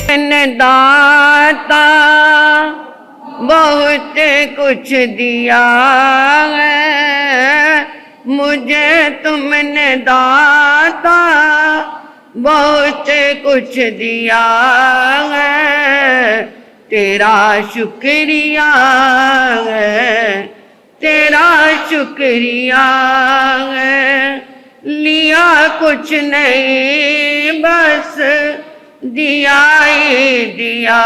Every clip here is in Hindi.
मैंने दाता बहुत कुछ दिया है, मुझे तुमने दाता बहुत कुछ दिया है। तेरा शुक्रिया है, तेरा शुक्रिया है। लिया कुछ नहीं बस दिया ही दिया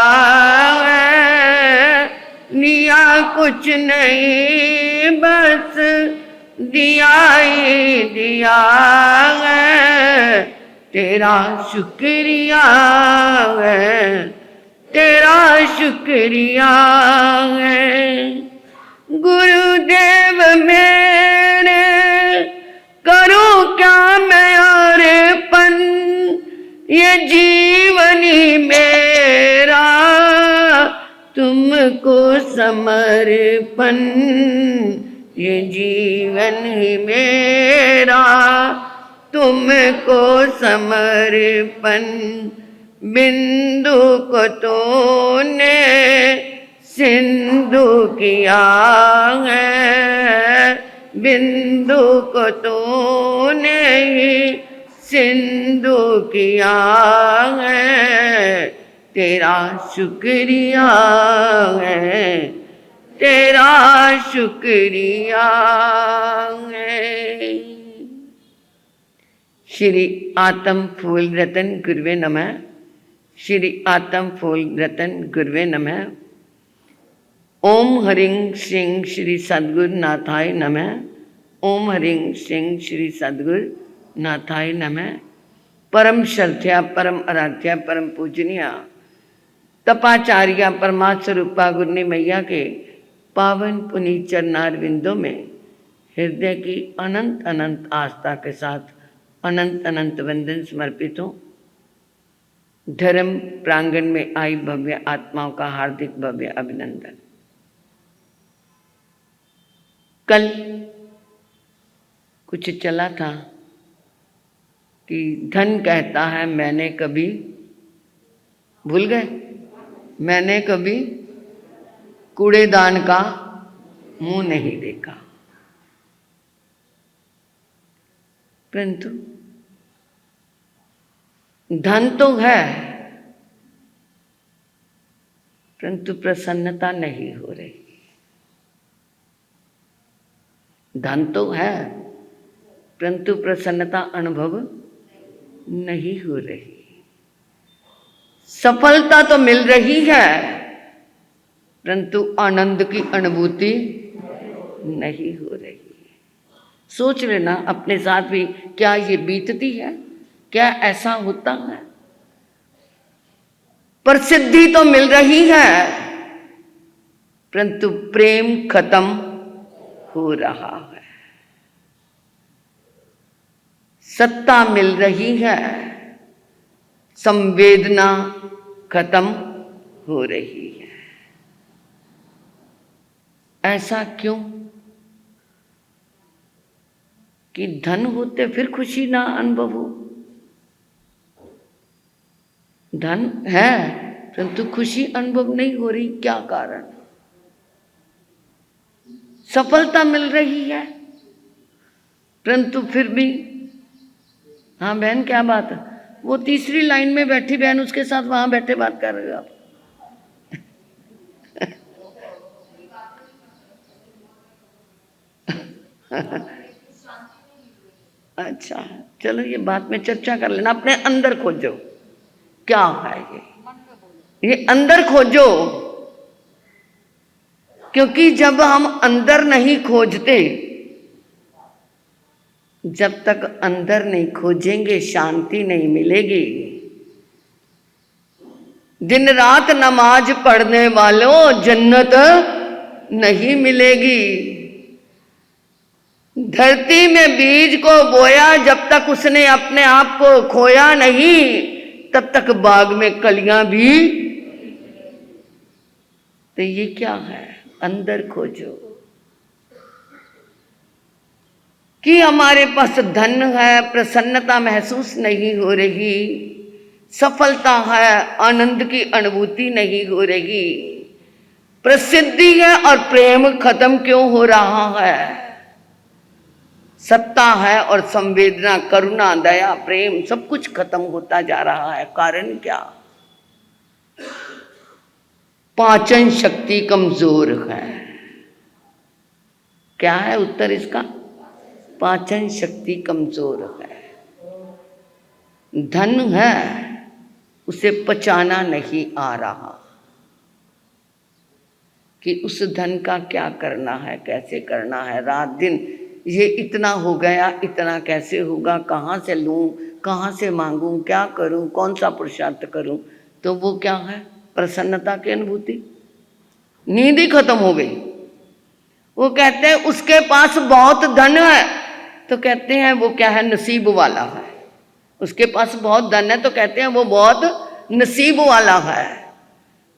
है, लिया कुछ नहीं बस दिया ही दिया है। तेरा शुक्रिया है, तेरा शुक्रिया है। गुरुदेव मेरे करूं क्या मैं अर्पण, ये जीवन ही मेरा तुमको समर्पण, ये जीवन ही मेरा तुमको समर्पण। बिंदु को तूने सिंधु किया है, बिंदु को तूने सिंधु किया है। तेरा शुक्रिया है, तेरा शुक्रिया है। श्री आत्म फूल रतन गुरुवे नमः। श्री आत्म फूल रतन गुरुवे नमः। ओम हरिं सिंह श्री सद्गुरु नाथाय नमः। ओम हरिं सिंह श्री सद्गुरु नाथाय नमः। परम श्रद्धा परम आराध्या परम पूजनीय तपाचार्य परमात्मस्वरूपा गुरनी मैया के पावन पुनीत चरणार विंदों में हृदय की अनंत अनंत आस्था के साथ अनंत अनंत वंदन समर्पित हूँ। धर्म प्रांगण में आई भव्य आत्माओं का हार्दिक भव्य अभिनंदन। कल कुछ चला था कि धन कहता है मैंने कभी, भूल गए, मैंने कभी कूड़ेदान का मुंह नहीं देखा। परंतु धन तो है, परंतु प्रसन्नता नहीं हो रही। धन तो है, परंतु प्रसन्नता अनुभव नहीं हो रही। सफलता तो मिल रही है, परंतु आनंद की अनुभूति नहीं हो रही। सोच लेना अपने साथ भी, क्या ये बीतती है? क्या ऐसा होता है? प्रसिद्धि तो मिल रही है, परंतु प्रेम खत्म हो रहा है। सत्ता मिल रही है, संवेदना खत्म हो रही है। ऐसा क्यों? कि धन होते फिर खुशी ना अनुभव हो। धन है, परंतु खुशी अनुभव नहीं हो रही। क्या कारण? सफलता मिल रही है, परंतु फिर भी, हाँ बहन क्या बात है? वो तीसरी लाइन में बैठी बहन, उसके साथ वहां बैठे बात कर रहे हो आप। अच्छा चलो, ये बात में चर्चा कर लेना। अपने अंदर खोजो क्या है ये अंदर खोजो। क्योंकि जब हम अंदर नहीं खोजते, जब तक अंदर नहीं खोजेंगे शांति नहीं मिलेगी। दिन रात नमाज पढ़ने वालों जन्नत नहीं मिलेगी। धरती में बीज को बोया, जब तक उसने अपने आप को खोया नहीं, तब तक बाग में कलियां भी। तो ये क्या है? अंदर खोजो कि हमारे पास धन है, प्रसन्नता महसूस नहीं हो रही, सफलता है, आनंद की अनुभूति नहीं हो रही, प्रसिद्धि है और प्रेम खत्म क्यों हो रहा है? सत्ता है और संवेदना, करुणा, दया, प्रेम सब कुछ खत्म होता जा रहा है। कारण क्या? पाचन शक्ति कमजोर है। क्या है उत्तर इसका? पाचन शक्ति कमजोर है। धन है, उसे पचाना नहीं आ रहा कि उस धन का क्या करना है, कैसे करना है। रात दिन ये इतना हो गया, इतना कैसे होगा, कहाँ से लूँ, कहाँ से मांगूं, क्या करूं, कौन सा पुरुषार्थ करूं। तो वो क्या है? प्रसन्नता की अनुभूति। नींद ही खत्म हो गई। वो कहते हैं उसके पास बहुत धन है, तो कहते हैं वो क्या है? नसीब वाला है। उसके पास बहुत धन है तो कहते हैं वो बहुत नसीब वाला है।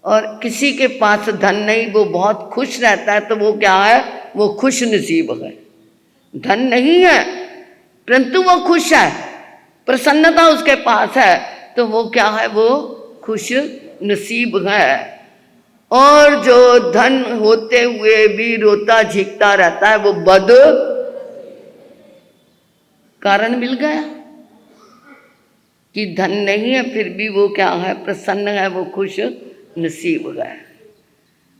और किसी के पास धन नहीं, वो बहुत खुश रहता है, तो वो क्या है? वो खुश नसीब है। धन नहीं है परंतु वो खुश है, प्रसन्नता उसके पास है, तो वो क्या है? वो खुश नसीब है। और जो धन होते हुए भी रोता झिकता रहता है, वो बद कारण मिल गया कि धन नहीं है फिर भी वो क्या है? प्रसन्न है, वो खुश नसीब है।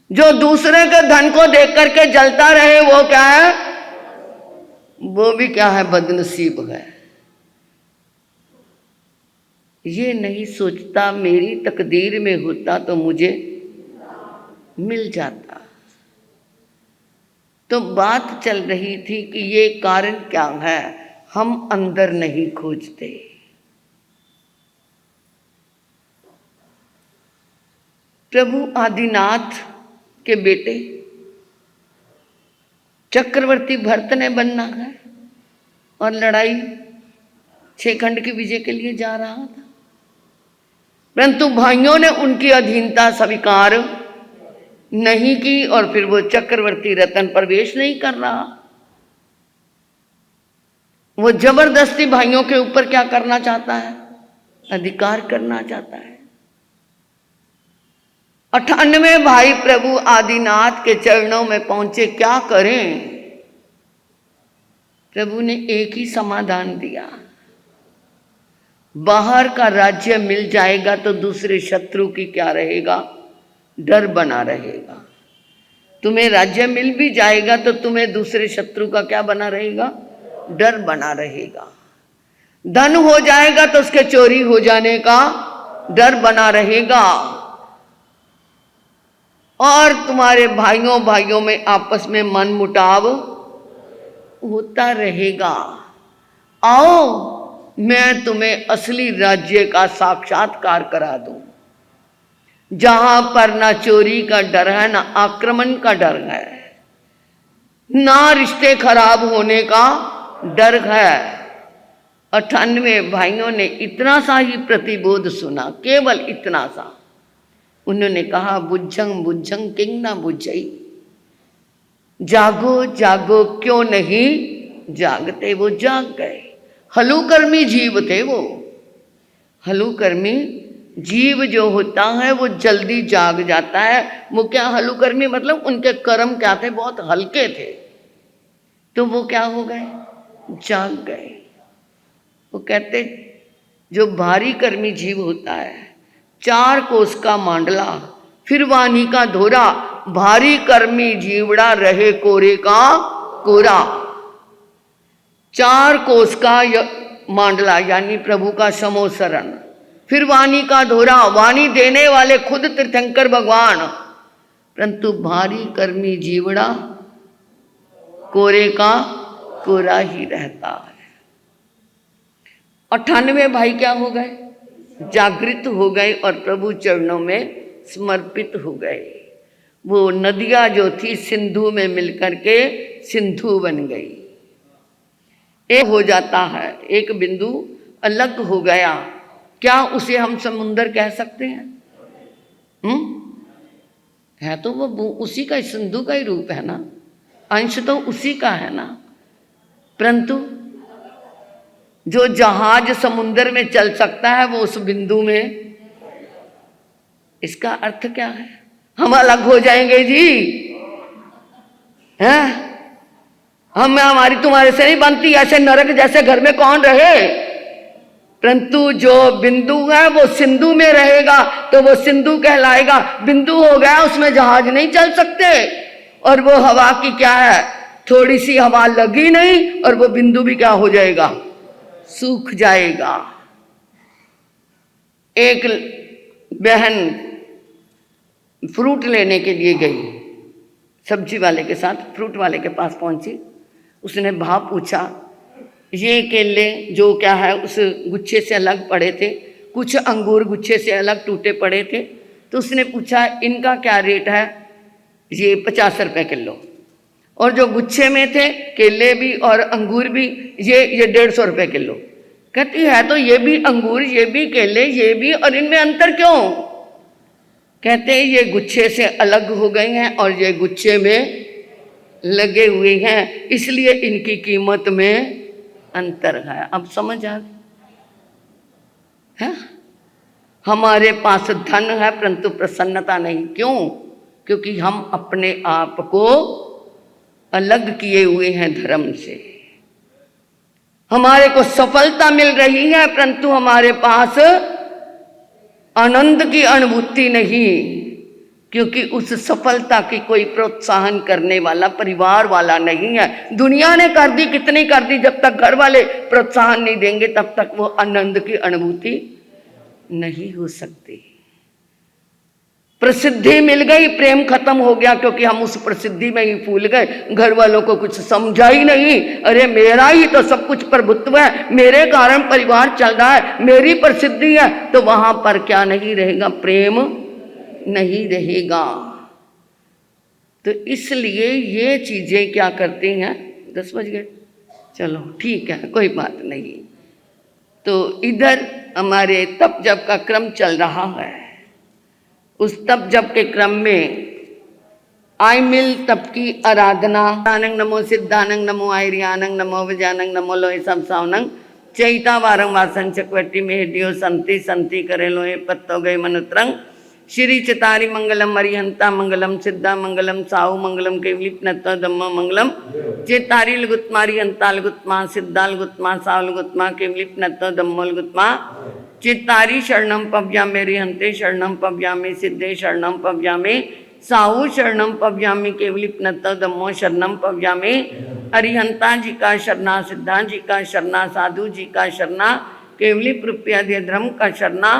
जो दूसरे के धन को देख करके जलता रहे, वो क्या है? वो भी क्या है? बदनसीब है। ये नहीं सोचता मेरी तकदीर में होता तो मुझे मिल जाता। तो बात चल रही थी कि ये कारण क्या है? हम अंदर नहीं खोजते। प्रभु आदिनाथ के बेटे चक्रवर्ती भरत ने बनना है और लड़ाई 6 खंड की विजय के लिए जा रहा था, परंतु भाइयों ने उनकी अधीनता स्वीकार नहीं की और फिर वो चक्रवर्ती रतन प्रवेश नहीं कर रहा। वो जबरदस्ती भाइयों के ऊपर क्या करना चाहता है? अधिकार करना चाहता है। 98 भाई प्रभु आदिनाथ के चरणों में पहुंचे, क्या करें? प्रभु ने एक ही समाधान दिया, बाहर का राज्य मिल जाएगा तो दूसरे शत्रु की क्या रहेगा? डर बना रहेगा। तुम्हें राज्य मिल भी जाएगा तो तुम्हें दूसरे शत्रु का क्या बना रहेगा? डर बना रहेगा। धन हो जाएगा तो उसके चोरी हो जाने का डर बना रहेगा। और तुम्हारे भाइयों में आपस में मन मुटाव होता रहेगा। आओ मैं तुम्हें असली राज्य का साक्षात्कार करा दूं, जहां पर ना चोरी का डर है, ना आक्रमण का डर है, ना रिश्ते खराब होने का डर है। 98 भाइयों ने इतना सा ही प्रतिबोध सुना, केवल इतना सा। उन्होंने कहा, बुझंग बुझंग किंग ना बुझई, जागो जागो क्यों नहीं जागते। वो जाग गए। हलुकर्मी जीव थे वो। हलुकर्मी जीव जो होता है वो जल्दी जाग जाता है। वो क्या हलुकर्मी मतलब उनके कर्म क्या थे? बहुत हल्के थे, तो वो क्या हो गए? जाग गए। वो कहते जो भारी कर्मी जीव होता है, 4 कोस का मांडला फिर वानी का धोरा, भारी कर्मी जीवड़ा रहे कोरे का कोरा। 4 कोस का मांडला यानी प्रभु का समोसरण, फिर वाणी का धोरा, वाणी देने वाले खुद तीर्थंकर भगवान, परंतु भारी कर्मी जीवड़ा कोरे का कोरा ही रहता है। 98 भाई क्या हो गए? जागृत हो गए और प्रभु चरणों में समर्पित हो गए। वो नदियां जो थी सिंधु में मिलकर के सिंधु बन गई। एक हो जाता है, एक बिंदु अलग हो गया, क्या उसे हम समुंदर कह सकते हैं? है तो वो उसी का सिंधु का ही रूप है ना, अंश तो उसी का है ना, परंतु जो जहाज समुद्र में चल सकता है वो उस बिंदु में, इसका अर्थ क्या है? हम अलग हो जाएंगे जी, हैं? हमारी तुम्हारे से नहीं बनती, ऐसे नरक जैसे घर में कौन रहे? परंतु जो बिंदु है वो सिंधु में रहेगा तो वो सिंधु कहलाएगा। बिंदु हो गया उसमें जहाज नहीं चल सकते। और वो हवा की क्या है, थोड़ी सी हवा लगी नहीं और वो बिंदु भी क्या हो जाएगा, सूख जाएगा। एक बहन फ्रूट लेने के लिए गई, सब्जी वाले के साथ फ्रूट वाले के पास पहुंची। उसने भाव पूछा, ये केले जो क्या है उस गुच्छे से अलग पड़े थे, कुछ अंगूर गुच्छे से अलग टूटे पड़े थे। तो उसने पूछा इनका क्या रेट है? ये 50 रुपये किलो। और जो गुच्छे में थे केले भी और अंगूर भी, ये 150 रुपये किलो। कहती है तो ये भी अंगूर, ये भी केले, ये भी, और इनमें अंतर क्यों? कहते हैं ये गुच्छे से अलग हो गए हैं और ये गुच्छे में लगे हुए हैं, इसलिए इनकी कीमत में अंतर है। अब समझ आ गई है? हमारे पास धन है परंतु प्रसन्नता नहीं। क्यों? क्योंकि हम अपने आप को अलग किए हुए हैं धर्म से। हमारे को सफलता मिल रही है परंतु हमारे पास आनंद की अनुभूति नहीं, क्योंकि उस सफलता की कोई प्रोत्साहन करने वाला परिवार वाला नहीं है। दुनिया ने कर दी, कितनी कर दी, जब तक घर वाले प्रोत्साहन नहीं देंगे तब तक वो आनंद की अनुभूति नहीं हो सकती। प्रसिद्धि मिल गई, प्रेम खत्म हो गया, क्योंकि हम उस प्रसिद्धि में ही फूल गए। घर वालों को कुछ समझा ही नहीं, अरे मेरा ही तो सब कुछ प्रभुत्व है, मेरे कारण परिवार चल रहा है, मेरी प्रसिद्धि है, तो वहां पर क्या नहीं रहेगा, प्रेम नहीं रहेगा। तो इसलिए ये चीजें क्या करती हैं, 10 बज गए, चलो ठीक है कोई बात नहीं। तो इधर हमारे तप जप का क्रम चल रहा है। उस तप जप के क्रम में आई मिल तप की आराधना, आनंग नमो सिद्धानंग नमो आयरियानंग नमो विजानंग नमो लोहे सब सावनंग चैता वारंग वासन चकवटी में हेडियो संति संति करे लोहे पत्तो गए मनुत्रंग श्री चितारी मंगलम अरिहंता मंगलम सिद्धा मंगलम साहु मंगलम केवलिप नत्तो धम्मो मंगलम चितारी लुगुत्मारी हंता लुगुत्मा सिद्धा लुगुत्मा साहु लुगुत्मा केवलिप नत्तो धम्मो लुगुत्मा चित्तारी शरणम पव्यामे रिहंते शरणम पव्यामे सिद्धे शरणम पव्यामे साहु शरणम पव्यामे केवलिप नत्तो धम्मो शरणम पव्यामे अरिहंता जी का शरणा, सिद्धा जी का शरणा, साधु जी का शरणा, केवलिप रुपया धर्म का शरणा।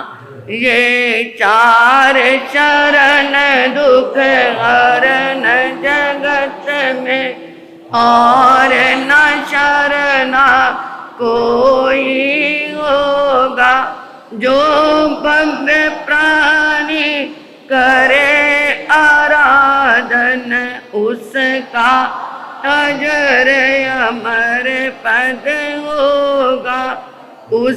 ये 4 शरण दुख हरण जगत में और न शरणा कोई होगा। जो भक्त प्राणी करे आराधन उसका अजर अमर पद होगा। उस